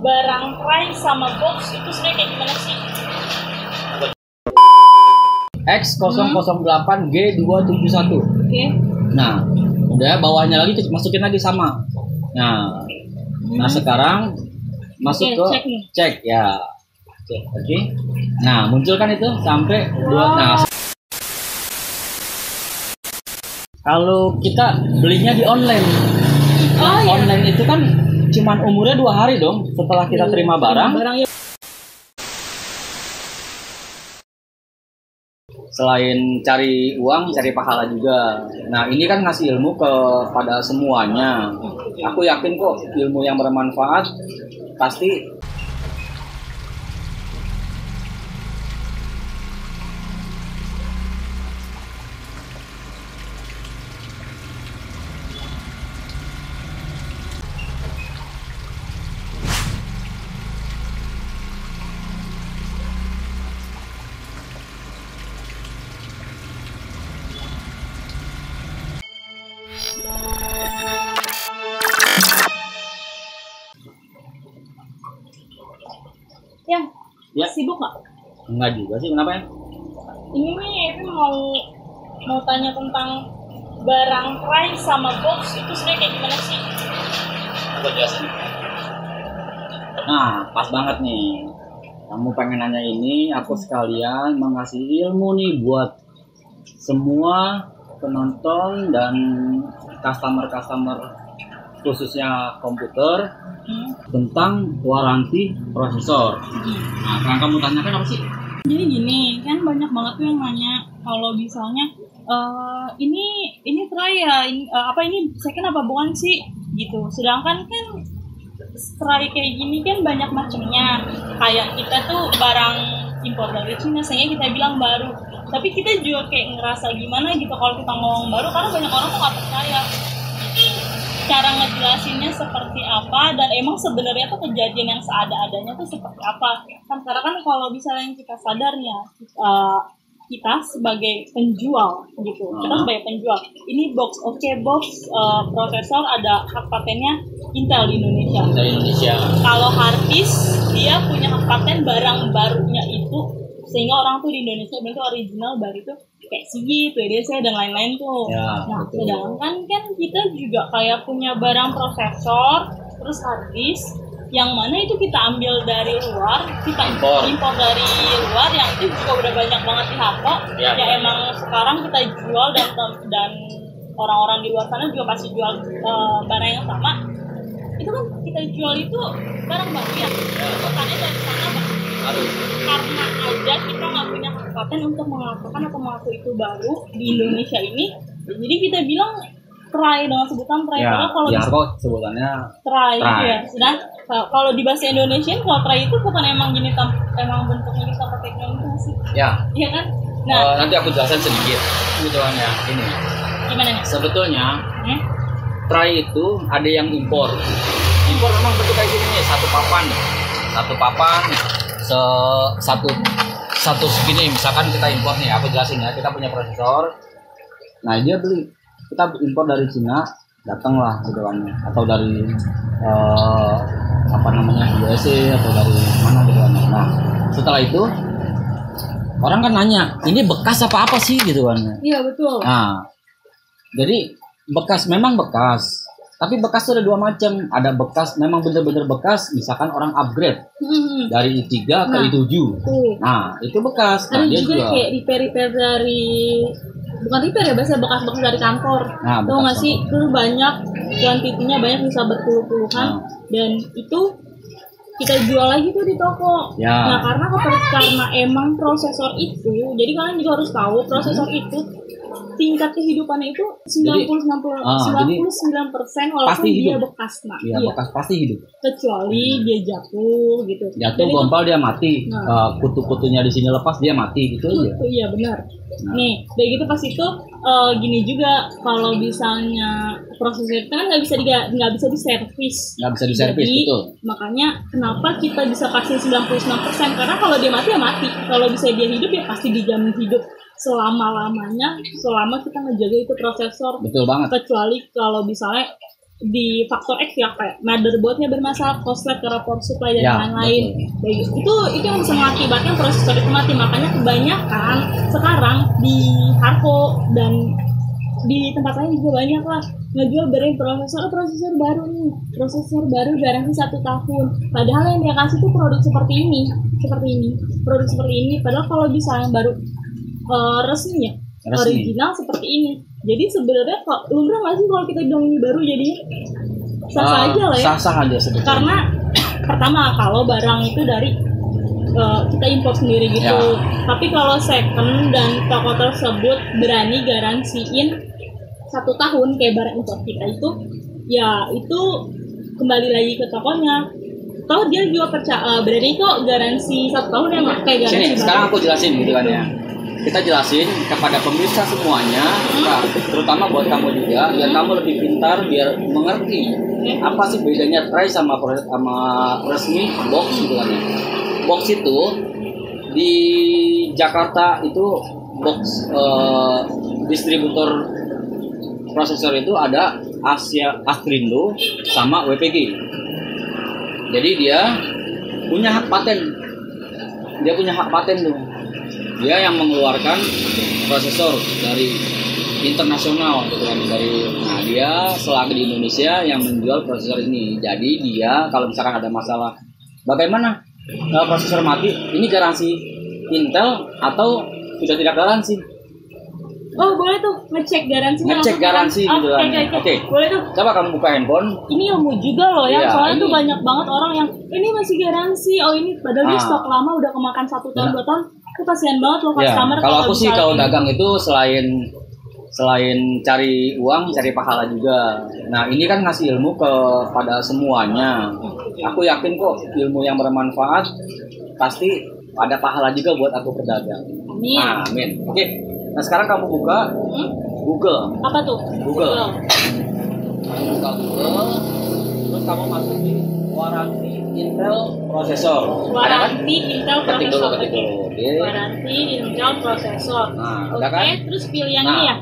barang try sama box itu sebenarnya kayak gimana sih? X008G271. Oke. Nah, udah bawahnya lagi masukin lagi sama. Nah sekarang masuk ke cek ya. Oke. Nah, muncul kan itu sampai dua. Nah, kalau kita belinya di online, online itu kan cuman umurnya 2 hari dong setelah kita terima barang. Selain cari uang, cari pahala juga. Nah, ini kan ngasih ilmu kepada semuanya. Aku yakin kok ilmu yang bermanfaat pasti. Ya. Sibuk nggak? Enggak juga sih, kenapa ya? Ini nih, mau tanya tentang barang try sama box itu sebenarnya kayak gimana sih? Aku jelasin. Nah, pas banget nih. Kamu pengen nanya ini, aku sekalian mengasih ilmu nih buat semua penonton dan customer khususnya komputer tentang waranti prosesor. Nah, yang kamu tanyakan apa sih? Jadi gini, kan banyak banget tuh yang nanya kalau misalnya ini try ya, ini second apa bukan sih gitu. Sedangkan kan try kayak gini kan banyak macamnya. Kayak kita tuh barang impor dari Cina, sehingga kita bilang baru. Tapi kita juga kayak ngerasa gimana gitu kalau kita ngomong baru, karena banyak orang tuh nggak percaya. Cara ngejelasinnya seperti apa dan emang sebenarnya tuh kejadian yang seada-adanya tuh seperti apa kan, karena kan kalau misalnya kita sadarnya kita sebagai penjual gitu, kita sebagai penjual ini box prosesor ada hak patennya Intel di Indonesia. Kalau harddisk dia punya hak paten barang barunya itu, sehingga orang tuh di Indonesia berarti original baru itu kayak Sigit, WDC dan lain-lain tuh. Ya, nah, sedangkan kan kita juga kayak punya barang prosesor, terus harddisk, yang mana itu kita ambil dari luar, kita impor dari luar, yang itu juga udah banyak banget di Hato. Ya emang sekarang kita jual dan orang-orang di luar sana juga pasti jual barang yang sama. Itu kan kita jual itu barang baru ya, bukannya dari sana Pak. Karena aja kita nggak punya hak paten untuk mengatakan atau mengaku itu baru di Indonesia ini, jadi kita bilang try dengan sebutan try. Ya, kalau sebutannya try. Gitu ya. Dan kalau di bahasa Indonesia kalau try itu bukan emang gini emang bentuknya kita pakai teknologi sih? Ya. Iya kan? Nah, nanti aku jelasin sedikit kebutuhannya ini. Gimana nih? Sebetulnya try itu ada yang impor. Impor memang bentuk kayak gini nih, satu papan. Satu segini, misalkan kita impor nih, aku jelasin ya, kita punya prosesor, nah dia beli, kita impor dari Cina, datanglah gitu kan, atau dari USA atau dari mana gitu kan. Nah setelah itu orang kan nanya, ini bekas apa sih gitu kan? Iya betul. Nah jadi memang bekas. Tapi bekas itu ada 2 macam. Ada bekas memang benar-benar bekas, misalkan orang upgrade dari I3 ke I7. Nah, itu bekas. Ada juga kayak repair dari, bukan repair ya, biasanya bekas-bekas dari kantor. Nah, tahu nggak sih? Itu banyak, kuantitinya banyak, bisa berpuluh-puluhan. Dan itu kita jual lagi tuh di toko. Ya. Nah, karena emang prosesor itu, jadi kalian juga harus tahu prosesor itu tingkat kehidupannya itu 99% walaupun dia bekas. Nah, iya, bekas pasti hidup. Kecuali dia jatuh gitu. Jatuh gompal dia mati. Kutu-kutunya di sini lepas dia mati gitu aja. Iya benar. Nah. Nih, dari gitu pas itu gini juga, kalau misalnya prosesor itu kan nggak bisa diservis. Nggak bisa diservis, betul. Makanya kenapa kita bisa kasih 99%, karena kalau dia mati ya mati. Kalau bisa dia hidup ya pasti dijamin hidup selama kita ngejaga itu prosesor. Betul banget. Kecuali kalau misalnya di faktor X ya, kayak motherboardnya bermasalah, korslet, power supply dan Ya, lain-lain. Itu yang bisa mengakibatkan prosesor itu mati. Makanya kebanyakan sekarang di hardcore dan di tempat lain juga banyak lah ngejual brand prosesor baru garansi 1 tahun. Padahal yang dia kasih tuh produk seperti ini, produk seperti ini. Padahal kalau bisa yang baru resmi ya, original seperti ini. Jadi sebenarnya kok lumrah nggak sih kalau kita bilang ini baru, jadi sah aja lah ya. Sah aja sebetulnya. Karena pertama kalau barang itu dari kita import sendiri gitu. Ya. Tapi kalau second dan toko tersebut berani garansiin 1 tahun kayak barang import kita itu, ya itu kembali lagi ke tokonya. Toh dia juga berani kok garansi 1 tahun yang kayak garansi. Sini, sekarang aku jelasin gitu kan ya. Kita jelasin kepada pemirsa semuanya, terutama buat kamu juga, biar kamu lebih pintar, biar mengerti apa sih bedanya try sama resmi box gitu kan ya. Box itu di Jakarta itu box distributor prosesor itu ada Astrindo sama WPG. Jadi dia punya hak paten. Tuh. Dia yang mengeluarkan prosesor dari internasional gitu kan, dia selagi di Indonesia yang menjual prosesor ini. Jadi dia kalau misalkan ada masalah bagaimana prosesor mati, ini garansi Intel atau sudah tidak garansi? Oh boleh tuh ngecek garansinya. Ngecek garansi gitu kan. Oke. Boleh tuh. Coba kamu buka handphone. Ini ilmu juga loh ya. Soalnya tuh banyak banget orang yang ini masih garansi. Oh ini padahal dia stok lama udah kemakan 1 tahun 2 tahun. Itu kasihan banget loh customer. Kalau aku sih kalau dagang itu selain cari uang, cari pahala juga. Nah ini kan ngasih ilmu kepada semuanya. Aku yakin kok ilmu yang bermanfaat pasti ada pahala juga buat aku berdagang. Amin. Amin. Oke. Nah sekarang kamu buka Google. Apa tuh? Google. Kamu buka Google, terus kamu masuk di waranti Intel prosesor. Waranti Intel prosesor. Ketik dulu. Waranti Intel prosesor. Nah, oke, kan? Terus pilih yang ini ya.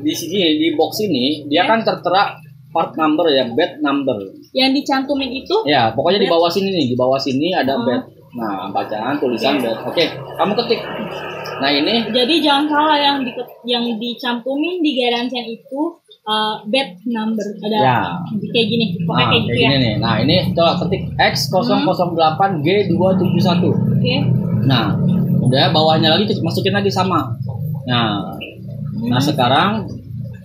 Di sini di box ini dia kan tertera part number ya, bed number. Yang dicantumin itu? Ya, pokoknya di bawah sini nih, di bawah sini ada bed. Nah, bacaan tulisan bed. Oke, kamu ketik. Nah ini. Jadi jangan salah yang dicantumin di garansian itu bed number ada kayak gini, pokoknya kayak gitu ya. Nih. Nah ini coba ketik X008G271. Oke. Nah udah bawahnya lagi masukin lagi sama. Nah sekarang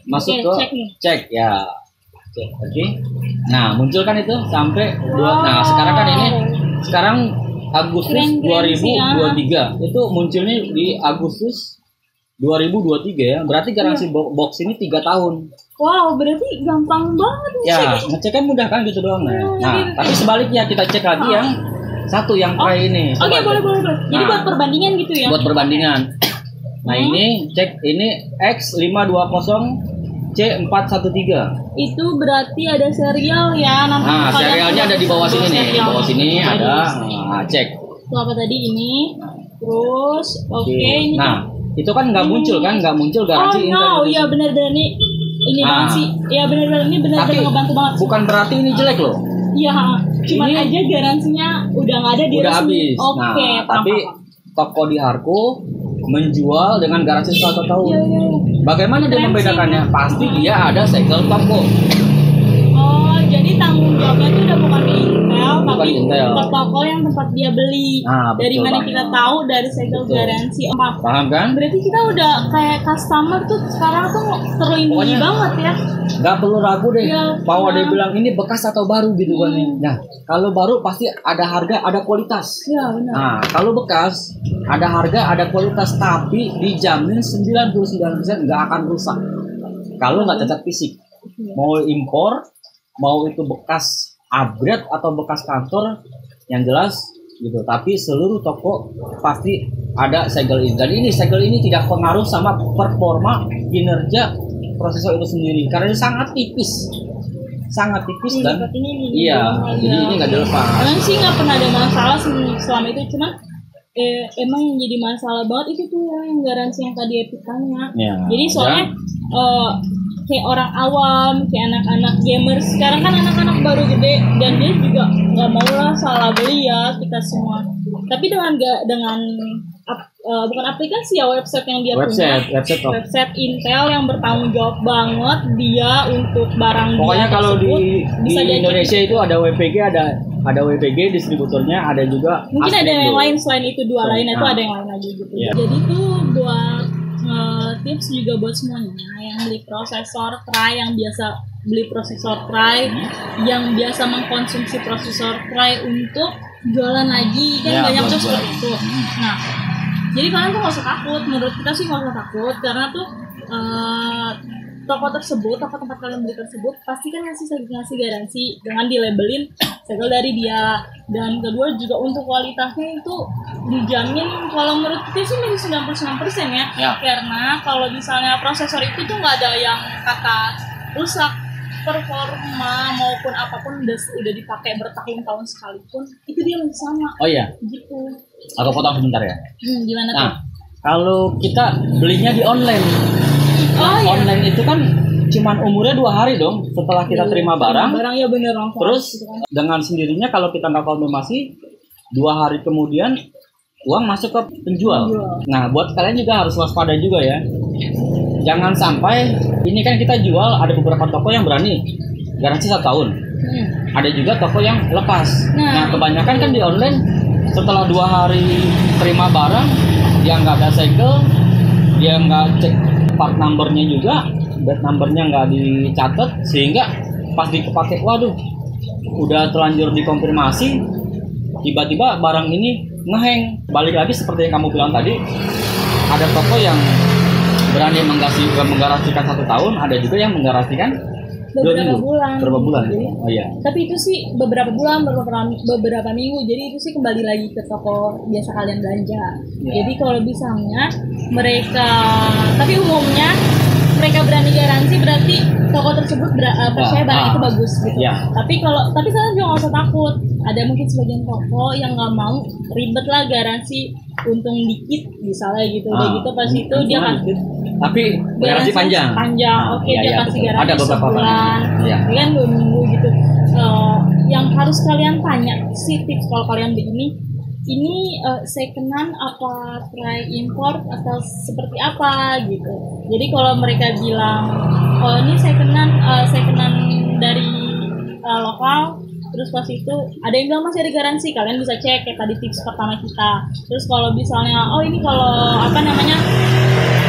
masuk ke cek ya. Oke. Nah muncul kan itu sampai Nah sekarang kan ini Agustus 2023 itu munculnya di Agustus 2023 ya. Berarti garansi box ini 3 tahun. Wow, berarti gampang banget nih. Ya, ngeceknya mudah kan gitu doang. Nah, tapi sebaliknya kita cek lagi yang satu yang kayak ini. Oke, boleh. Jadi buat perbandingan gitu ya. Buat perbandingan. Nah, ini cek ini X520C413. Itu berarti ada serial ya. Nah, serialnya ada di bawah sini nih. Di bawah sini ada. Nah, cek. Itu apa tadi ini? Terus ini. Nah, itu kan nggak muncul garansi Intel. Iya benar-benar nih. Ini garansi. Iya benar-benar ini benar-benar ngebantu banget. Bukan berarti ini jelek loh. Iya, cuman aja garansinya udah nggak ada di udah habis. Oke, tapi toko di Harko menjual dengan garansi 1 tahun. Iya. Bagaimana dia membedakannya? Pasti dia ada segel toko. Oh, jadi tanggung jawabnya itu udah bukan di Intel, tapi ke toko yang tempat dia beli. Dari mana kita tahu dari segel garansi. Paham kan? Berarti kita udah kayak customer tuh sekarang tuh terlindungi banget ya. Gak perlu ragu deh. Bahwa dia bilang ini bekas atau baru gitu kan. Nah, kalau baru pasti ada harga, ada kualitas. Iya, benar. Nah, kalau bekas ada harga, ada kualitas, tapi dijamin 99% nggak akan rusak. Kalau nggak cacat fisik. Mau impor, mau itu bekas upgrade atau bekas kantor, yang jelas gitu. Tapi seluruh toko pasti ada segel ini. Dan ini segel ini tidak pengaruh sama performa kinerja prosesor itu sendiri karena ini sangat tipis dan jadi ini nggak dilepas. Emang sih nggak pernah ada masalah selama itu, cuman emang yang jadi masalah banget itu tuh yang garansi yang tadi Epic tanya. Jadi soalnya kayak orang awam, kayak anak-anak gamers. Sekarang kan anak-anak baru gede dan dia juga nggak mau lah salah beli ya kita semua. Tapi bukan aplikasi ya, website yang dia punya, website Intel yang bertanggung jawab banget dia untuk barang. Pokoknya kalau di Indonesia jadi, itu ada WPG, ada WPG distributornya, ada juga mungkin ada yang lain selain itu, dua lain itu nah, ada yang lain lagi gitu. Yeah. Jadi tuh buat tips juga buat semuanya yang beli prosesor Cry, yang biasa beli prosesor Cry, yang biasa mengkonsumsi prosesor Cry untuk jualan lagi kan, banyak tuh seperti itu. Nah, jadi kalian tuh gak usah takut, menurut kita sih gak usah takut, karena tuh toko tersebut, toko tempat kalian beli tersebut pasti kan ngasih garansi dengan dilabelin segel dari dia. Dan kedua juga untuk kualitasnya itu dijamin, kalau menurut kita sih masih 99% ya. Karena kalau misalnya prosesor itu tuh nggak ada yang kata rusak, performa maupun apapun udah dipakai bertahun-tahun sekalipun itu dia masih sama. Oh iya. Gitu. Aku potong sebentar ya. Gimana tuh? Nah, kalau kita belinya di online. Online itu kan cuman umurnya 2 hari dong setelah kita terima barang. Ya bener, terus dengan sendirinya kalau kita nggak konfirmasi 2 hari kemudian uang masuk ke penjual. Nah, buat kalian juga harus waspada juga ya. Jangan sampai ini kan kita jual, ada beberapa toko yang berani garansi 1 tahun. Ada juga toko yang lepas. Nah, kebanyakan kan di online setelah 2 hari terima barang dia nggak ada segel, dia nggak cek part numbernya juga, bat numbernya nggak dicatat, sehingga pas dipakai, waduh, udah terlanjur dikonfirmasi, tiba-tiba barang ini ngeheng. Balik lagi seperti yang kamu bilang tadi, ada toko yang berani menggaransikan 1 tahun, ada juga yang menggaransikan beberapa bulan. Jadi, oh iya. Tapi itu sih beberapa bulan, beberapa minggu. Jadi itu sih kembali lagi ke toko biasa kalian belanja. Jadi kalau misalnya umumnya mereka berani garansi, berarti toko tersebut percaya barang itu bagus gitu. Tapi kalian juga nggak usah takut. Ada mungkin sebagian toko yang nggak mau ribet lah garansi, untung dikit misalnya gitu. Udah gitu pas itu dia kasih. Tapi garansi panjang. Oke, dia kasih garansi ada beberapa sebulan, kan 2 minggu gitu. Yang harus kalian tanya sih tips kalau kalian begini, ini second-hand apa try import atau seperti apa gitu. Jadi kalau mereka bilang ini second-hand dari lokal, terus pas itu ada yang bilang masih ada garansi, kalian bisa cek kayak tadi tips pertama kita. Terus kalau misalnya ini kalau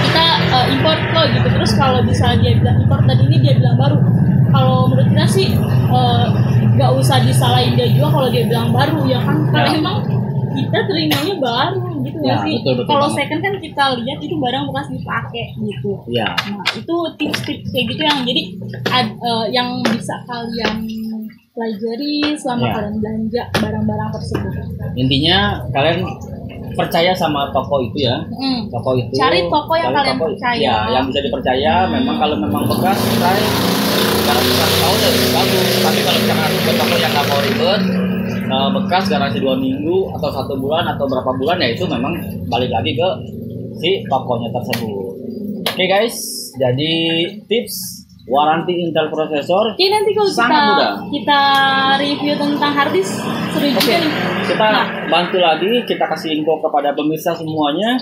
kita import kok gitu, terus kalau bisa dia bilang import tadi ini dia bilang baru, kalau menurut kita sih nggak usah disalahin dia juga kalau dia bilang baru ya kan, karena emang kita terimanya baru gitu ya sih. Kalau second kan kita lihat itu barang bekas dipakai gitu. Nah itu tips-tips kayak gitu yang jadi yang bisa kalian pelajari selama kalian belanja barang-barang tersebut. Intinya kalian percaya sama toko itu ya. Toko itu. Cari toko yang kalian percaya. Yang bisa dipercaya. Memang kalau memang bekas, garansi 1 tahun ya bagus. Tapi kalau misalkan ada toko yang nggak mau ribet, bekas garansi 2 minggu atau 1 bulan atau berapa bulan, ya itu memang balik lagi ke si tokonya tersebut. Oke guys, jadi tips waranti Intel prosesor. Jadi nanti kalau kita review tentang harddisk seru juga nih. Kita bantu lagi, kita kasih info kepada pemirsa semuanya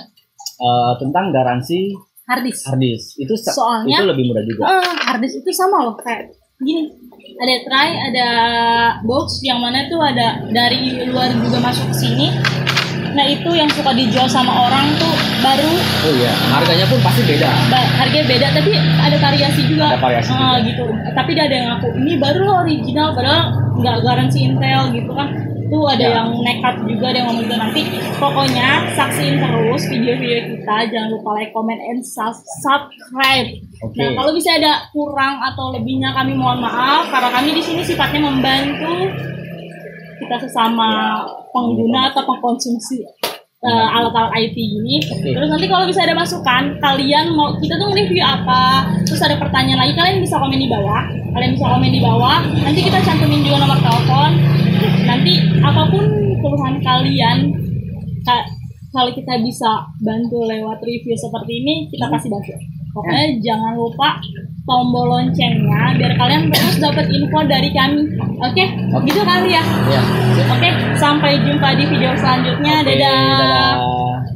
tentang garansi harddisk. Itu soalnya itu lebih mudah juga. Harddisk itu sama loh kayak gini. Ada tray, ada box yang mana tuh ada dari luar juga masuk ke sini. Nah itu yang suka dijual sama orang tuh baru. Oh iya, harganya pun pasti beda. Harganya beda, tapi ada variasi juga. Ada variasi juga. Gitu. Tapi ada yang ngaku ini baru loh original, padahal nggak garansi Intel gitu kan. Tuh ada yang nekat juga, ada yang ngomong gitu. Nanti pokoknya saksiin terus video-video kita, jangan lupa like, comment, and subscribe. Nah kalau bisa ada kurang atau lebihnya kami mohon maaf, karena kami di sini sifatnya membantu kita sesama pengguna atau pengkonsumsi alat-alat IT ini. Terus nanti kalau bisa ada masukan, kalian mau kita tuh review apa, terus ada pertanyaan lagi, kalian bisa komen di bawah. Nanti kita cantumin juga nomor telepon. Nanti apapun keluhan kalian, kalau kita bisa bantu lewat review seperti ini, kita kasih bantu. Pokoknya jangan lupa tombol loncengnya biar kalian terus dapat info dari kami. Oke? Gitu kali ya. Iya. Oke, sampai jumpa di video selanjutnya. Oke, Dadah. dadah.